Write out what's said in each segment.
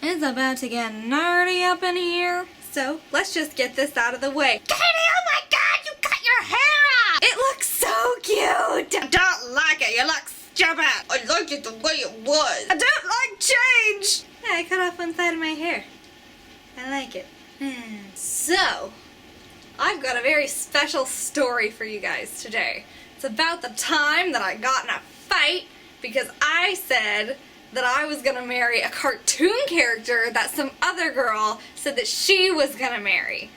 It's about to get nerdy up in here. So, let's just get this out of the way. Catie, oh my god, you cut your hair off! It looks so cute! I don't like it, you look stupid. I like it the way it was. I don't like change! Yeah, I cut off one side of my hair. I like it. So, I've got a very special story for you guys today. It's about the time that I got in a fight because I said that I was gonna marry a cartoon character that some other girl said that she was gonna marry.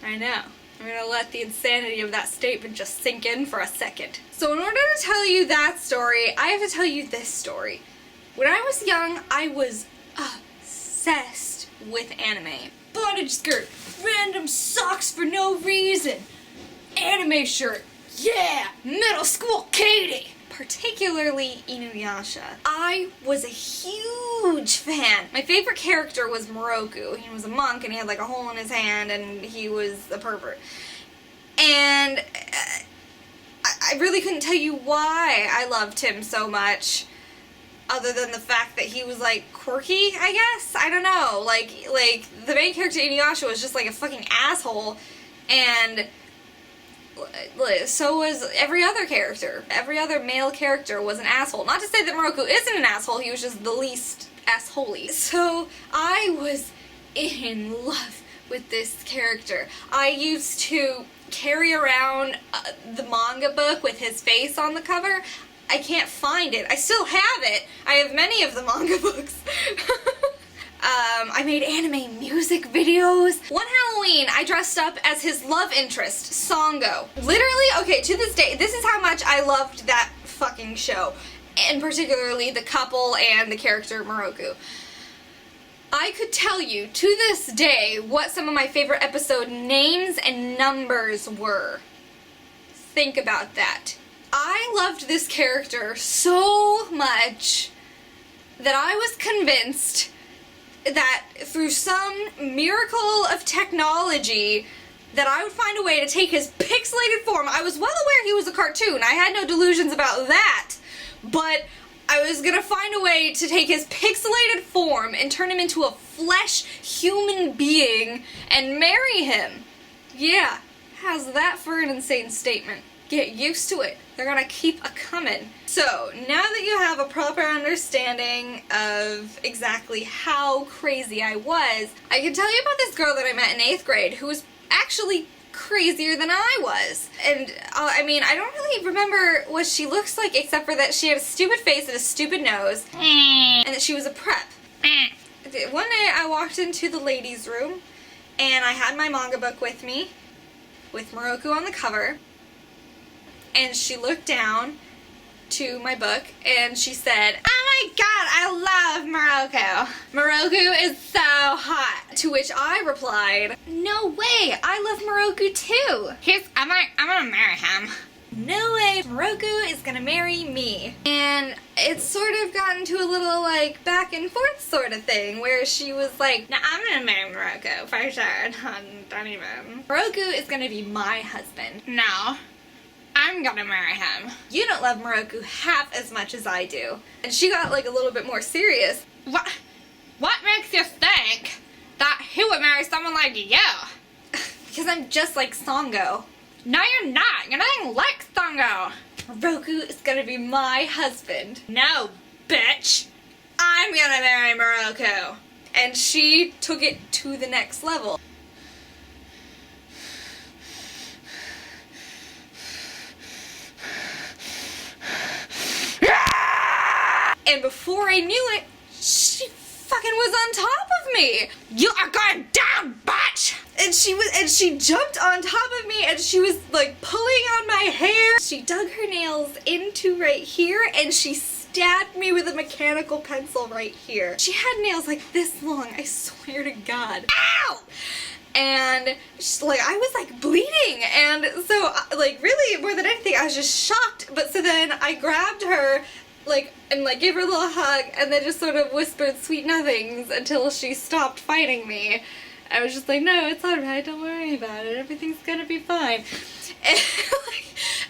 I know. I'm gonna let the insanity of that statement just sink in for a second. So in order to tell you that story, I have to tell you this story. When I was young, I was obsessed with anime. Bondage skirt, random socks for no reason, anime shirt, yeah, middle school Catie. Particularly Inuyasha. I was a huge fan. My favorite character was Moroku. He was a monk and he had like a hole in his hand and he was a pervert. And I really couldn't tell you why I loved him so much, other than the fact that he was like quirky, I guess? I don't know. Like the main character Inuyasha was just like a fucking asshole, and so was every other character. Every other male character was an asshole. Not to say that Moroku isn't an asshole, he was just the least assholey. So I was in love with this character. I used to carry around the manga book with his face on the cover. I can't find it. I still have it. I have many of the manga books. I made anime music videos. One Halloween, I dressed up as his love interest, Songo. Literally, okay, to this day, this is how much I loved that fucking show. And particularly the couple and the character Moroku. I could tell you, to this day, what some of my favorite episode names and numbers were. Think about that. I loved this character so much that I was convinced that through some miracle of technology that I would find a way to take his pixelated form. I was well aware he was a cartoon. I had no delusions about that. But I was gonna find a way to take his pixelated form and turn him into a flesh human being and marry him. Yeah, how's that for an insane statement? Get used to it. They're gonna keep a-coming. So, now that you have a proper understanding of exactly how crazy I was, I can tell you about this girl that I met in 8th grade who was actually crazier than I was. And, I mean, I don't really remember what she looks like except for that she had a stupid face and a stupid nose, and that she was a prep. One day I walked into the ladies' room, and I had my manga book with me, with Moroku on the cover, and she looked down to my book and she said, "Oh my god, I love Moroku. Moroku is so hot." To which I replied, "No way, I love Moroku too. I'm gonna marry him." No way, Moroku is gonna marry me. And it's sort of gotten to a little like back and forth sort of thing where she was like, "No, I'm gonna marry Moroku for sure. Don't even. Moroku is gonna be my husband." "No, I'm gonna marry him." "You don't love Moroku half as much as I do." And she got like a little bit more serious. What makes you think that he would marry someone like you?" "Because I'm just like Songo." "No, you're not. You're nothing like Songo." "Moroku is gonna be my husband." "No, bitch. I'm gonna marry Moroku." And she took it to the next level. And before I knew it, she fucking was on top of me. "You are going down, bitch!" And she jumped on top of me and she was like pulling on my hair. She dug her nails into right here and she stabbed me with a mechanical pencil right here. She had nails like this long, I swear to God. Ow! And like I was like bleeding, and so like really more than anything I was just shocked. But so then I grabbed her and gave her a little hug and then just sort of whispered sweet nothings until she stopped fighting me. I was just like, "No, it's alright, don't worry about it, everything's gonna be fine."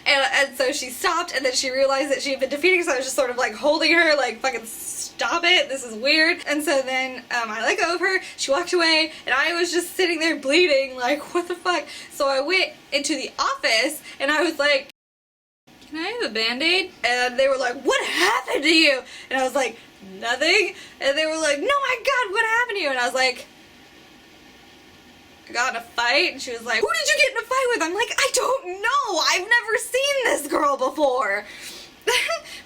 And so she stopped, and then she realized that she had been defeated, so I was just sort of like holding her, like, fucking stop it, this is weird. And so then I let go of her, she walked away, and I was just sitting there bleeding, like, what the fuck? So I went into the office, and I was like, can I have a Band-Aid? And they were like, what happened to you? And I was like, nothing. And they were like, no, my God, what happened to you? And I was like, I got in a fight. And she was like, who did you get in a fight with? I'm like, I don't know. I've never seen this girl before.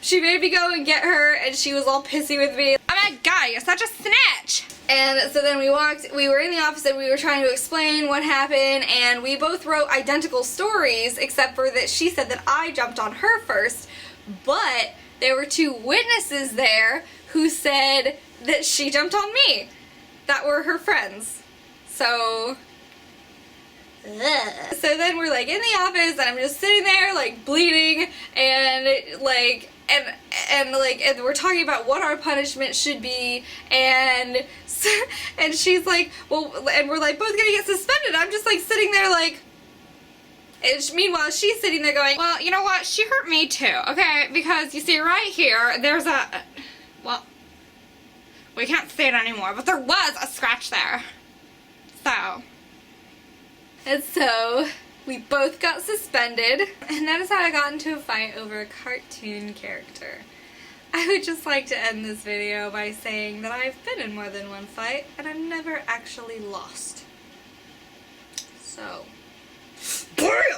She made me go and get her, and she was all pissy with me. Oh my God, you're such a snitch. And so then we were in the office, and we were trying to explain what happened, and we both wrote identical stories, except for that she said that I jumped on her first, but there were 2 witnesses there who said that she jumped on me. That were her friends. So... ugh. So then we're like in the office, and I'm just sitting there like bleeding, and like and we're talking about what our punishment should be, and she's like, well, and we're like both gonna get suspended. I'm just like sitting there like, and meanwhile she's sitting there going, well, you know what, she hurt me too, okay, because you see right here there's a, well, we can't say it anymore, but there was a scratch there. And so, we both got suspended, and that is how I got into a fight over a cartoon character. I would just like to end this video by saying that I've been in more than one fight, and I've never actually lost. So... BAM!